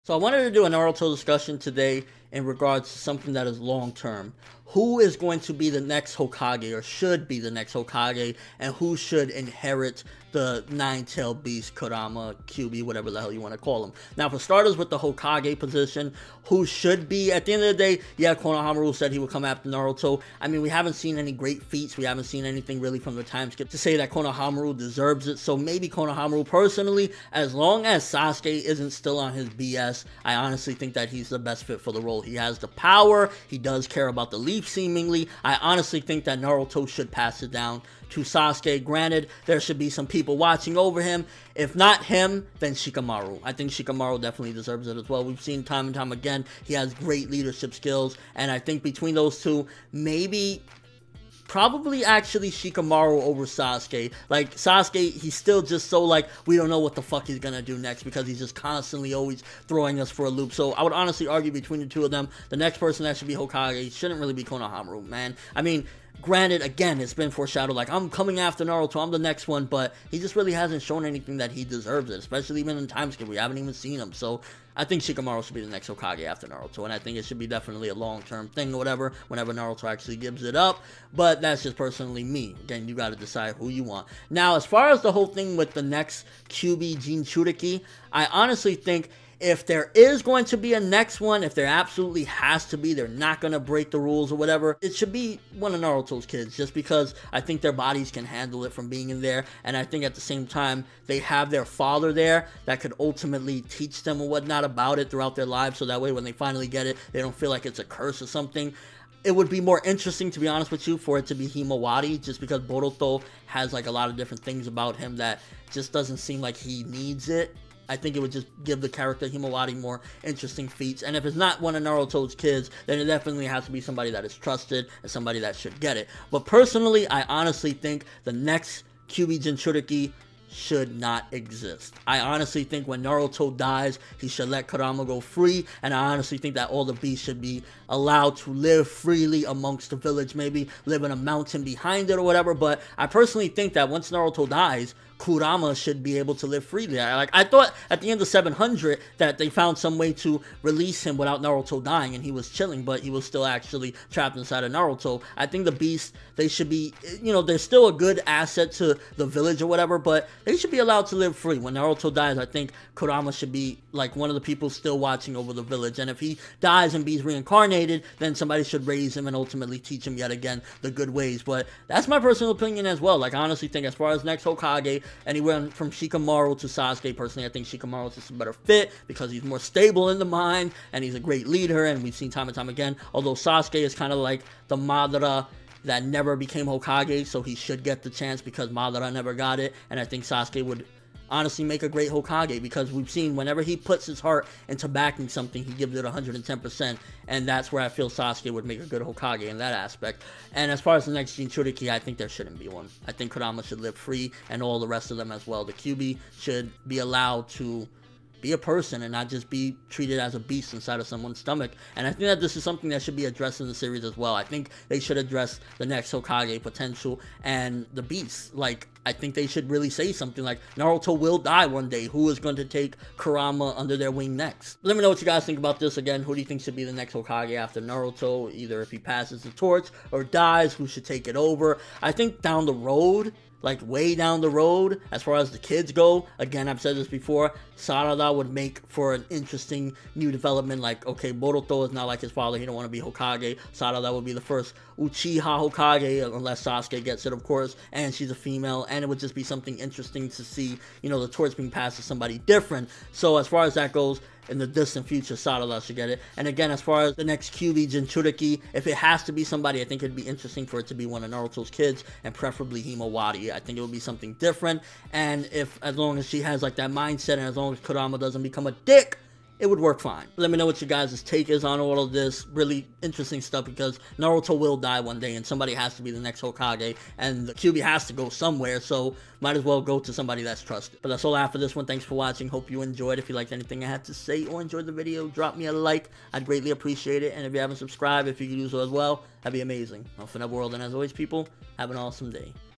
So I wanted to do a Naruto discussion today in regards to something that is long term. Who is going to be the next Hokage, or should be the next Hokage, and who should inherit the nine-tailed beast, Kurama, Kyuubi, whatever the hell you want to call him. Now, for starters, with the Hokage position, who should be, at the end of the day, yeah, Konohamaru said he would come after Naruto. I mean, we haven't seen any great feats. We haven't seen anything really from the time skip to say that Konohamaru deserves it. So maybe Konohamaru, personally, as long as Sasuke isn't still on his BS, I honestly think that he's the best fit for the role. He has the power. He does care about the leaf, seemingly. I honestly think that Naruto should pass it down to Sasuke. Granted, there should be some people watching over him. If not him, then Shikamaru. I think Shikamaru definitely deserves it as well. We've seen time and time again, he has great leadership skills, and I think between those two, probably actually Shikamaru over Sasuke. Like, Sasuke, he's still just so, like, we don't know what the fuck he's gonna do next because he's just constantly always throwing us for a loop. So I would honestly argue between the two of them, the next person that should be Hokage shouldn't really be Konohamaru, man. I mean, granted, again, it's been foreshadowed, like, I'm coming after Naruto, I'm the next one, but he just really hasn't shown anything that he deserves it, especially even in time skip. We haven't even seen him, so I think Shikamaru should be the next Hokage after Naruto, and I think it should be definitely a long-term thing or whatever, whenever Naruto actually gives it up, but that's just personally me. Again, you gotta decide who you want. Now, as far as the whole thing with the next Kyuubi Jinchuuriki, I honestly think if there is going to be a next one, if there absolutely has to be, they're not going to break the rules or whatever, it should be one of Naruto's kids, just because I think their bodies can handle it from being in there, and I think at the same time, they have their father there that could ultimately teach them or whatnot about it throughout their lives, so that way when they finally get it, they don't feel like it's a curse or something. It would be more interesting, to be honest with you, for it to be Himawari, just because Boruto has like a lot of different things about him that just doesn't seem like he needs it. I think it would just give the character Himawari more interesting feats. And if it's not one of Naruto's kids, then it definitely has to be somebody that is trusted and somebody that should get it. But personally, I honestly think the next Kyuubi Jinchuuriki should not exist. I honestly think when Naruto dies, he should let Kurama go free, and I honestly think that all the beasts should be allowed to live freely amongst the village, maybe live in a mountain behind it or whatever. But I personally think that once Naruto dies, Kurama should be able to live freely. I thought at the end of 700 that they found some way to release him without Naruto dying and he was chilling, but he was still actually trapped inside of Naruto. I think the beasts, they should be, you know, they're still a good asset to the village or whatever, but they should be allowed to live free. When Naruto dies, I think Kurama should be like one of the people still watching over the village, and if he dies and be reincarnated, then somebody should raise him and ultimately teach him yet again the good ways. But that's my personal opinion as well. Like, I honestly think as far as next Hokage, anywhere from Shikamaru to Sasuke, personally, I think Shikamaru is just a better fit because he's more stable in the mind and he's a great leader, and we've seen time and time again. Although Sasuke is kind of like the Madara that never became Hokage, so he should get the chance because Madara never got it, and I think Sasuke would honestly make a great Hokage because we've seen whenever he puts his heart into backing something, he gives it 110%, and that's where I feel Sasuke would make a good Hokage in that aspect. And as far as the next Jinchuuriki, I think there shouldn't be one. I think Kurama should live free, and all the rest of them as well. The Kyuubi should be allowed to be a person and not just be treated as a beast inside of someone's stomach. And I think that this is something that should be addressed in the series as well. I think they should address the next Hokage potential and the beasts. Like, I think they should really say something like, Naruto will die one day. Who is going to take Kurama under their wing next? Let me know what you guys think about this. Again, who do you think should be the next Hokage after Naruto? Either if he passes the torch or dies, who should take it over? I think down the road, like way down the road, as far as the kids go, again, I've said this before, Sarada would make for an interesting new development. Like, okay, Boruto is not like his father, he don't want to be Hokage. Sarada would be the first Uchiha Hokage, unless Sasuke gets it, of course, and she's a female, and it would just be something interesting to see, you know, the torch being passed to somebody different. So as far as that goes, in the distant future, Sarada should get it. And again, as far as the next Kyuubi Jinchuuriki, if it has to be somebody, I think it'd be interesting for it to be one of Naruto's kids, and preferably Himawari. I think it would be something different, and if, as long as she has like that mindset, and as long as Kurama doesn't become a dick, it would work fine. Let me know what your guys' take is on all of this. Really interesting stuff, because Naruto will die one day and somebody has to be the next Hokage, and the Kyuubi has to go somewhere, so might as well go to somebody that's trusted. But that's all I have for this one. Thanks for watching. Hope you enjoyed. If you liked anything I had to say or enjoyed the video, drop me a like. I'd greatly appreciate it. And if you haven't subscribed, if you could do so as well, that'd be amazing. Well, for Netherworld, and as always, people, have an awesome day.